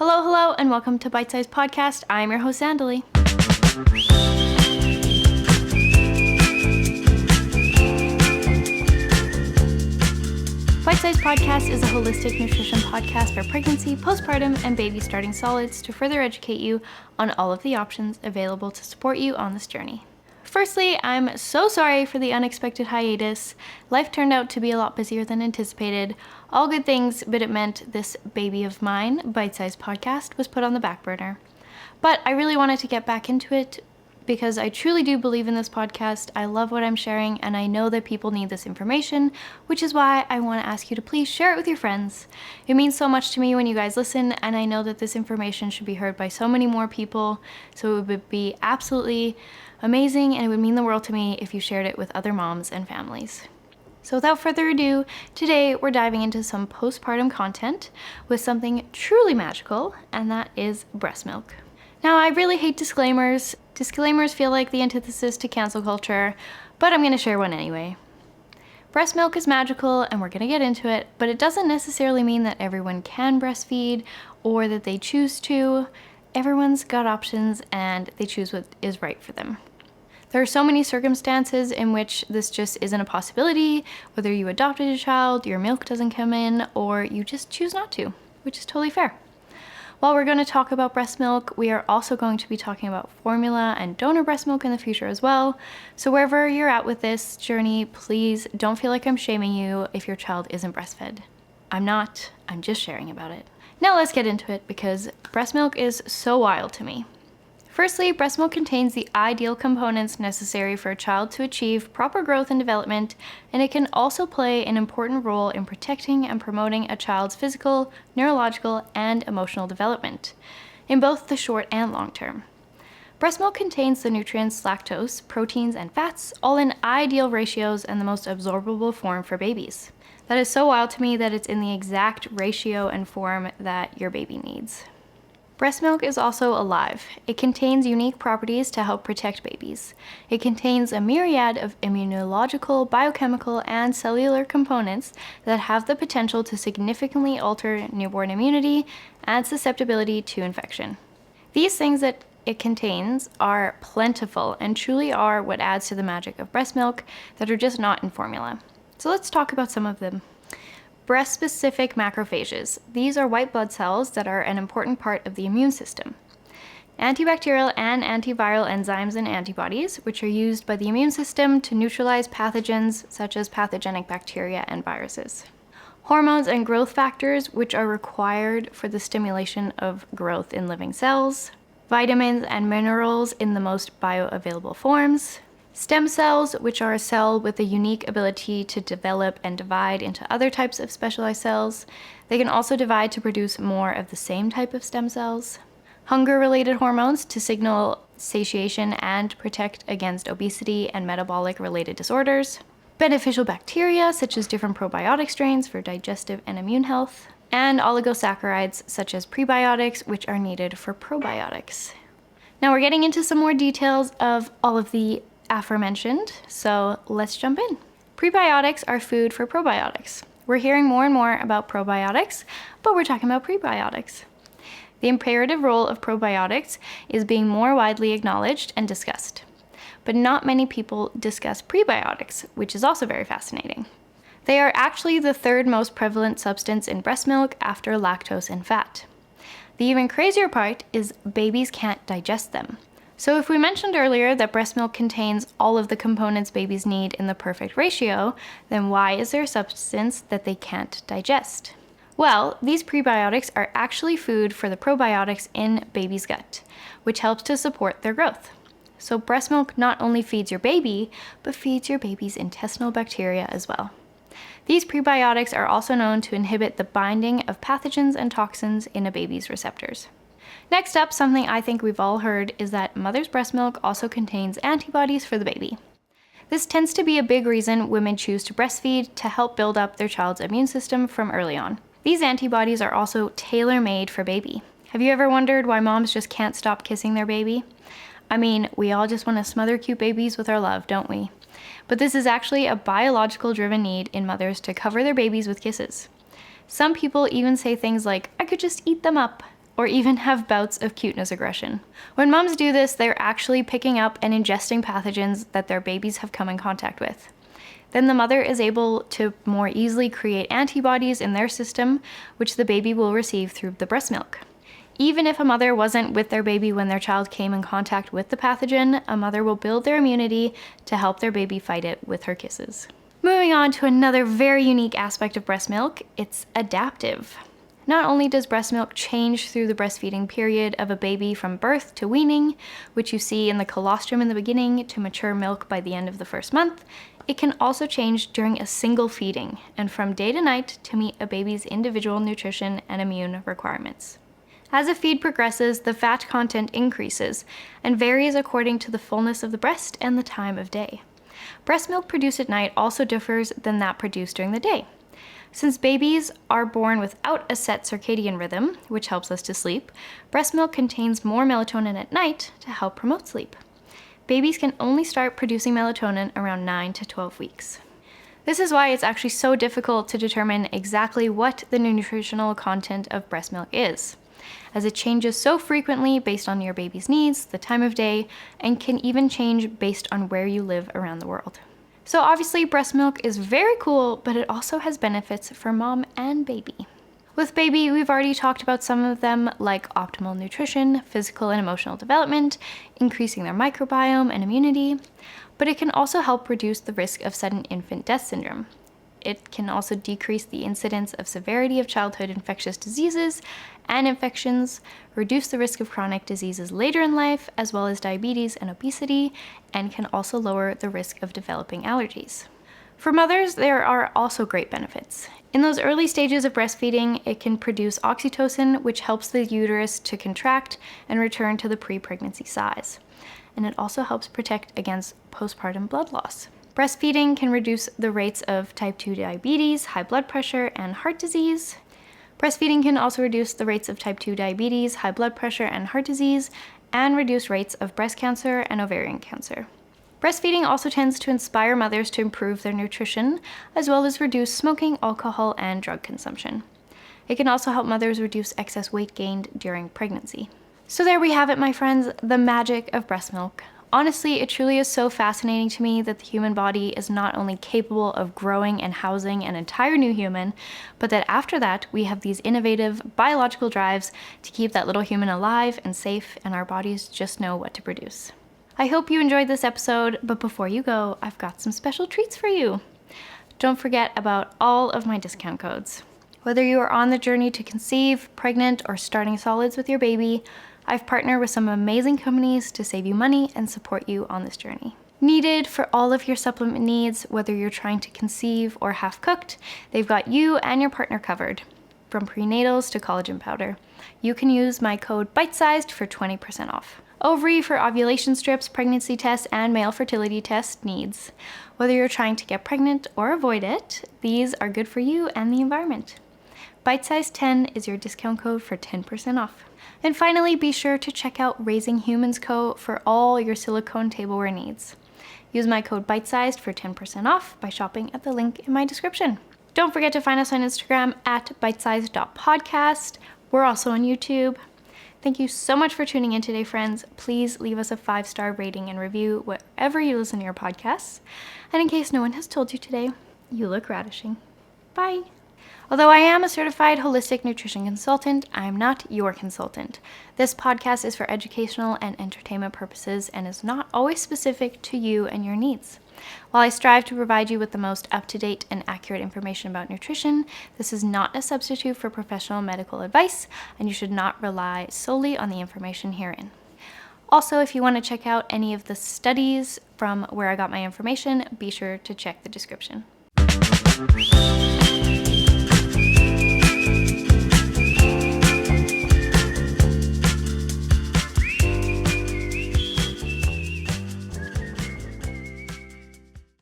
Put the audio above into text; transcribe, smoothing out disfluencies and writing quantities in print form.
Hello, hello, and welcome to Bitesized Podcast. I'm your host, Zandalee. Bitesized Podcast is a holistic nutrition podcast for pregnancy, postpartum, and baby starting solids to further educate you on all of the options available to support you on this journey. Firstly, I'm so sorry for the unexpected hiatus. Life turned out to be a lot busier than anticipated. All good things, but it meant this baby of mine, Bitesized Podcast, was put on the back burner. But I really wanted to get back into it because I truly do believe in this podcast. I love what I'm sharing, and I know that people need this information, which is why I want to ask you to please share it with your friends. It means so much to me when you guys listen, and I know that this information should be heard by so many more people, so it would be absolutely amazing, and it would mean the world to me if you shared it with other moms and families. So without further ado, today we're diving into some postpartum content with something truly magical, and that is breast milk. Now, I really hate disclaimers. Disclaimers feel like the antithesis to cancel culture, but I'm going to share one anyway. Breast milk is magical, and we're going to get into it, but it doesn't necessarily mean that everyone can breastfeed or that they choose to. Everyone's got options, and they choose what is right for them. There are so many circumstances in which this just isn't a possibility, whether you adopted a child, your milk doesn't come in, or you just choose not to, which is totally fair. While we're going to talk about breast milk, we are also going to be talking about formula and donor breast milk in the future as well. So wherever you're at with this journey, please don't feel like I'm shaming you if your child isn't breastfed. I'm not, I'm just sharing about it. Now let's get into it because breast milk is so wild to me. Firstly, breast milk contains the ideal components necessary for a child to achieve proper growth and development, and it can also play an important role in protecting and promoting a child's physical, neurological, and emotional development, in both the short and long term. Breast milk contains the nutrients lactose, proteins, and fats, all in ideal ratios and the most absorbable form for babies. That is so wild to me that it's in the exact ratio and form that your baby needs. Breast milk is also alive. It contains unique properties to help protect babies. It contains a myriad of immunological, biochemical, and cellular components that have the potential to significantly alter newborn immunity and susceptibility to infection. These things that it contains are plentiful and truly are what adds to the magic of breast milk that are just not in formula. So let's talk about some of them. Breast-specific macrophages. These are white blood cells that are an important part of the immune system. Antibacterial and antiviral enzymes and antibodies, which are used by the immune system to neutralize pathogens such as pathogenic bacteria and viruses. Hormones and growth factors, which are required for the stimulation of growth in living cells. Vitamins and minerals in the most bioavailable forms. Stem cells, which are a cell with a unique ability to develop and divide into other types of specialized cells. They can also divide to produce more of the same type of stem cells. Hunger-related hormones to signal satiation and protect against obesity and metabolic-related disorders. Beneficial bacteria, such as different probiotic strains for digestive and immune health. And oligosaccharides, such as prebiotics, which are needed for probiotics. Now we're getting into some more details of all of the aforementioned, so let's jump in. Prebiotics are food for probiotics. We're hearing more and more about probiotics, but we're talking about prebiotics. The imperative role of probiotics is being more widely acknowledged and discussed, but not many people discuss prebiotics, which is also very fascinating. They are actually the third most prevalent substance in breast milk after lactose and fat. The even crazier part is babies can't digest them. So if we mentioned earlier that breast milk contains all of the components babies need in the perfect ratio, then why is there a substance that they can't digest? Well, these prebiotics are actually food for the probiotics in baby's gut, which helps to support their growth. So breast milk not only feeds your baby, but feeds your baby's intestinal bacteria as well. These prebiotics are also known to inhibit the binding of pathogens and toxins in a baby's receptors. Next up, something I think we've all heard is that mother's breast milk also contains antibodies for the baby. This tends to be a big reason women choose to breastfeed to help build up their child's immune system from early on. These antibodies are also tailor-made for baby. Have you ever wondered why moms just can't stop kissing their baby? I mean, we all just want to smother cute babies with our love, don't we? But this is actually a biological driven need in mothers to cover their babies with kisses. Some people even say things like, I could just eat them up. or even have bouts of cuteness aggression. When moms do this, they're actually picking up and ingesting pathogens that their babies have come in contact with. Then the mother is able to more easily create antibodies in their system, which the baby will receive through the breast milk. Even if a mother wasn't with their baby when their child came in contact with the pathogen, a mother will build their immunity to help their baby fight it with her kisses. Moving on to another very unique aspect of breast milk, it's adaptive. Not only does breast milk change through the breastfeeding period of a baby from birth to weaning, which you see in the colostrum in the beginning, to mature milk by the end of the first month, it can also change during a single feeding and from day to night to meet a baby's individual nutrition and immune requirements. As a feed progresses, the fat content increases and varies according to the fullness of the breast and the time of day. Breast milk produced at night also differs than that produced during the day. Since babies are born without a set circadian rhythm, which helps us to sleep, breast milk contains more melatonin at night to help promote sleep. Babies can only start producing melatonin around 9 to 12 weeks. This is why it's actually so difficult to determine exactly what the nutritional content of breast milk is, as it changes so frequently based on your baby's needs, the time of day, and can even change based on where you live around the world. So obviously breast milk is very cool, but it also has benefits for mom and baby. With baby, we've already talked about some of them, like optimal nutrition, physical and emotional development, increasing their microbiome and immunity, but it can also help reduce the risk of sudden infant death syndrome. It can also decrease the incidence of severity of childhood infectious diseases and infections, reduce the risk of chronic diseases later in life, as well as diabetes and obesity, and can also lower the risk of developing allergies. For mothers, there are also great benefits. In those early stages of breastfeeding, it can produce oxytocin, which helps the uterus to contract and return to the pre-pregnancy size. And it also helps protect against postpartum blood loss. Breastfeeding can reduce the rates of type 2 diabetes, high blood pressure, and heart disease. Breastfeeding can also reduce the rates of type 2 diabetes, high blood pressure, and heart disease, and reduce rates of breast cancer and ovarian cancer. Breastfeeding also tends to inspire mothers to improve their nutrition, as well as reduce smoking, alcohol, and drug consumption. It can also help mothers reduce excess weight gained during pregnancy. So there we have it, my friends, the magic of breast milk. Honestly, it truly is so fascinating to me that the human body is not only capable of growing and housing an entire new human, but that after that, we have these innovative biological drives to keep that little human alive and safe, and our bodies just know what to produce. I hope you enjoyed this episode, but before you go, I've got some special treats for you. Don't forget about all of my discount codes. Whether you are on the journey to conceive, pregnant, or starting solids with your baby, I've partnered with some amazing companies to save you money and support you on this journey. Needed for all of your supplement needs, whether you're trying to conceive or half cooked, they've got you and your partner covered. From prenatals to collagen powder. You can use my code Bitesized for 20% off. Ovry for ovulation strips, pregnancy tests, and male fertility test needs. Whether you're trying to get pregnant or avoid it, these are good for you and the environment. Bitesized 10 is your discount code for 10% off. And finally, be sure to check out Raising Humans Co. for all your silicone tableware needs. Use my code Bitesized for 10% off by shopping at the link in my description. Don't forget to find us on Instagram at bitesized.podcast. We're also on YouTube. Thank you so much for tuning in today, friends. Please leave us a 5-star rating and review wherever you listen to your podcasts. And in case no one has told you today, you look radishing. Bye. Although I am a certified holistic nutrition consultant, I am not your consultant. This podcast is for educational and entertainment purposes and is not always specific to you and your needs. While I strive to provide you with the most up-to-date and accurate information about nutrition, this is not a substitute for professional medical advice, and you should not rely solely on the information herein. Also, if you want to check out any of the studies from where I got my information, be sure to check the description.